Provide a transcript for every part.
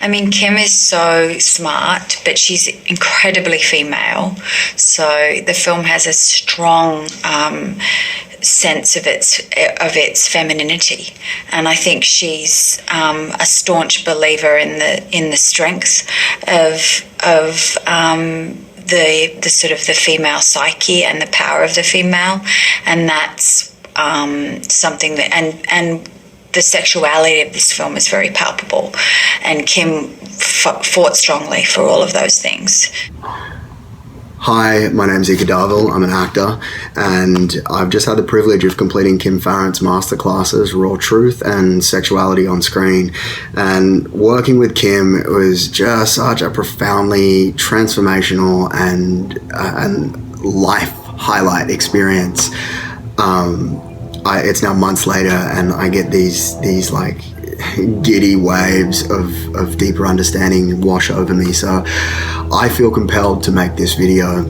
I mean, Kim is so smart, but she's incredibly female. So the film has a strong sense of its femininity, and I think she's a staunch believer in the strength of the sort of the female psyche and the power of the female, and that's something that and the sexuality of this film is very palpable, and Kim fought strongly for all of those things. Hi, my name's Ika Darville. I'm an actor, and I've just had the privilege of completing Kim Farrant's masterclasses, Raw Truth and Sexuality on Screen. And working with Kim was just such a profoundly transformational and life highlight experience. It's now months later, and I get these like giddy waves of deeper understanding wash over me. So I feel compelled to make this video.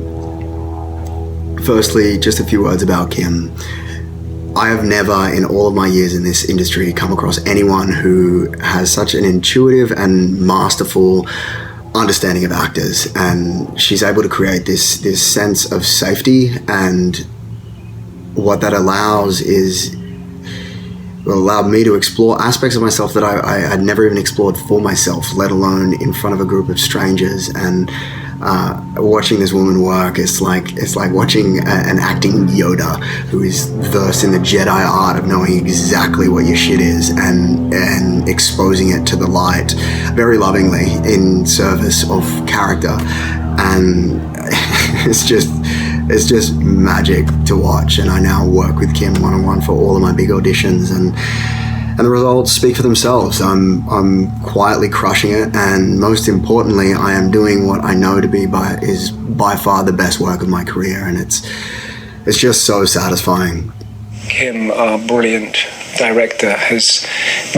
Firstly, just a few words about Kim. I have never, in all of my years in this industry, come across anyone who has such an intuitive and masterful understanding of actors, and she's able to create this sense of safety, and what that allows is allowed me to explore aspects of myself that I had never even explored for myself, let alone in front of a group of strangers. And watching this woman work, it's like watching an acting Yoda who is versed in the Jedi art of knowing exactly what your shit is and exposing it to the light very lovingly in service of character. And it's just magic to watch. And I now work with Kim one-on-one for all of my big auditions, and the results speak for themselves. I'm quietly crushing it, and most importantly, I am doing what I know to be by far the best work of my career, and it's just so satisfying. Kim, our brilliant director, has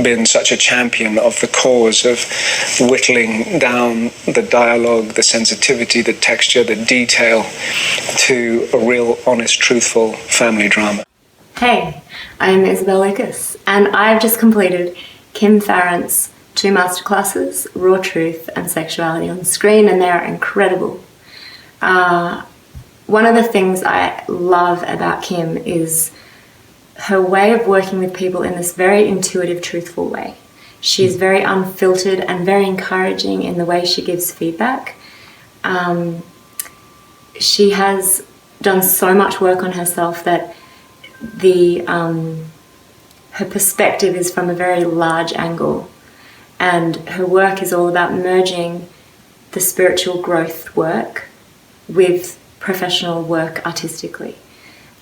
been such a champion of the cause of whittling down the dialogue, the sensitivity, the texture, the detail to a real, honest, truthful family drama. Hey, I'm Isabel Lucas, and I've just completed Kim Farrant's 2 masterclasses, Raw Truth and Sexuality on Screen, and they're incredible. One of the things I love about Kim is her way of working with people in this very intuitive, truthful way. She's very unfiltered and very encouraging in the way she gives feedback. She has done so much work on herself that her perspective is from a very large angle, and her work is all about merging the spiritual growth work with professional work artistically,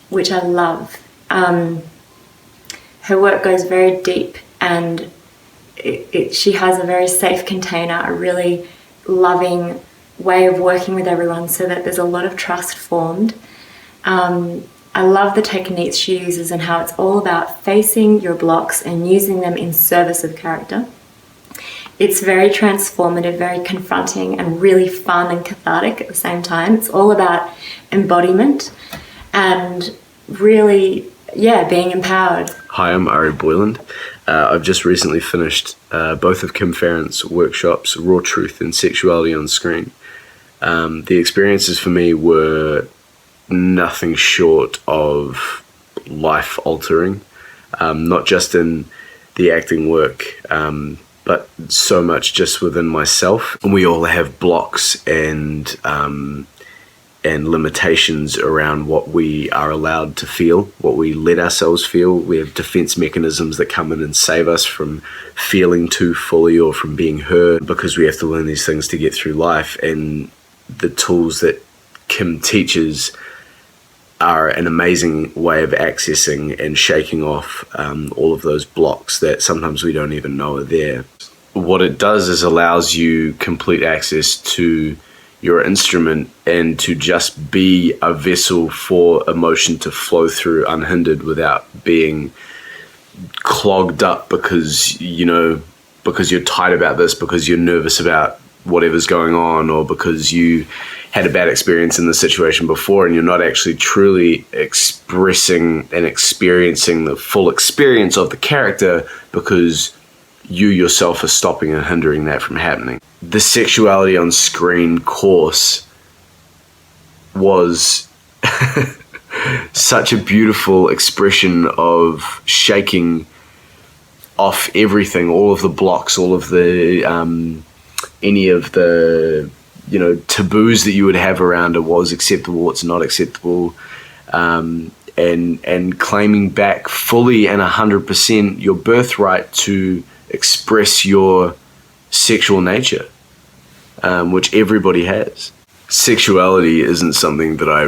which I love. Her work goes very deep, and she has a very safe container, a really loving way of working with everyone so that there's a lot of trust formed. I love the techniques she uses and how it's all about facing your blocks and using them in service of character. It's very transformative, very confronting, and really fun and cathartic at the same time. It's all about embodiment and really, being empowered. Hi, I'm Ari Boyland. I've just recently finished both of Kim Farrant's workshops, Raw Truth and Sexuality on Screen. The experiences for me were nothing short of life-altering, not just in the acting work, but so much just within myself. We all have blocks and limitations around what we are allowed to feel, what we let ourselves feel. We have defense mechanisms that come in and save us from feeling too fully or from being hurt, because we have to learn these things to get through life. And the tools that Kim teaches are an amazing way of accessing and shaking off all of those blocks that sometimes we don't even know are there. What it does is allows you complete access to your instrument and to just be a vessel for emotion to flow through unhindered without being clogged up because you're tight about this, because you're nervous about whatever's going on, or because you had a bad experience in the situation before and you're not actually truly expressing and experiencing the full experience of the character because you yourself are stopping and hindering that from happening. The Sexuality on Screen course was such a beautiful expression of shaking off everything, all of the blocks, all of the any of the taboos that you would have around what's acceptable, what's not acceptable, and claiming back fully and 100% your birthright to express your sexual nature, which everybody has. Sexuality isn't something that I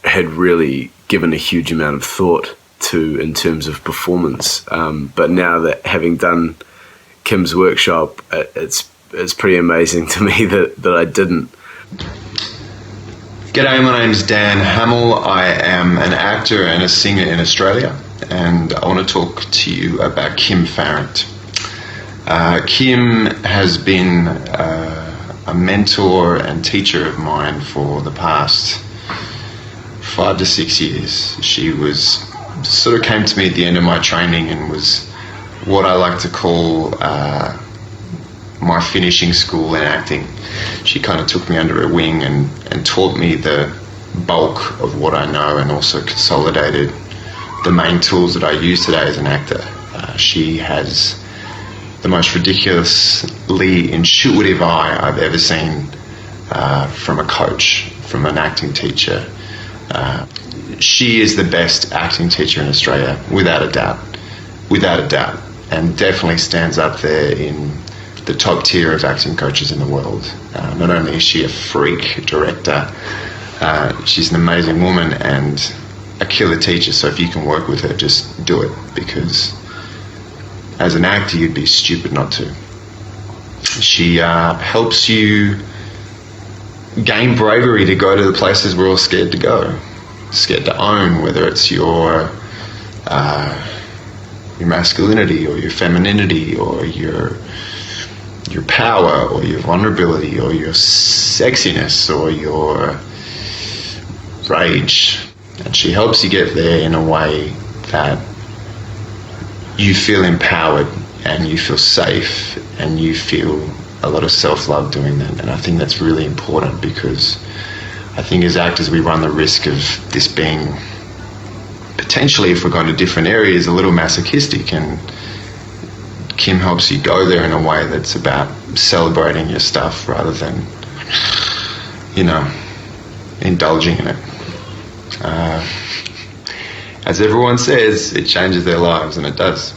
had really given a huge amount of thought to in terms of performance, but now that having done Kim's workshop, it's pretty amazing to me that I didn't. G'day, my name's Dan Hamill. I am an actor and a singer in Australia, and I want to talk to you about Kim Farrant. Kim has been a mentor and teacher of mine for the past 5 to 6 years. She sort of came to me at the end of my training and was what I like to call my finishing school in acting. She kind of took me under her wing and taught me the bulk of what I know, and also consolidated the main tools that I use today as an actor. She has the most ridiculously intuitive eye I've ever seen from a coach, from an acting teacher. She is the best acting teacher in Australia, without a doubt, and definitely stands up there in the top tier of acting coaches in the world. Not only is she a freak director, she's an amazing woman and a killer teacher. So if you can work with her, just do it, because as an actor, you'd be stupid not to. She helps you gain bravery to go to the places we're all scared to go, scared to own, whether it's your masculinity or your femininity or your power or your vulnerability or your sexiness or your rage. And she helps you get there in a way that you feel empowered and you feel safe and you feel a lot of self-love doing that. And I think that's really important, because I think as actors we run the risk of this being potentially, if we're going to different areas, a little masochistic, and Kim helps you go there in a way that's about celebrating your stuff rather than, indulging in it. As everyone says, it changes their lives, and it does.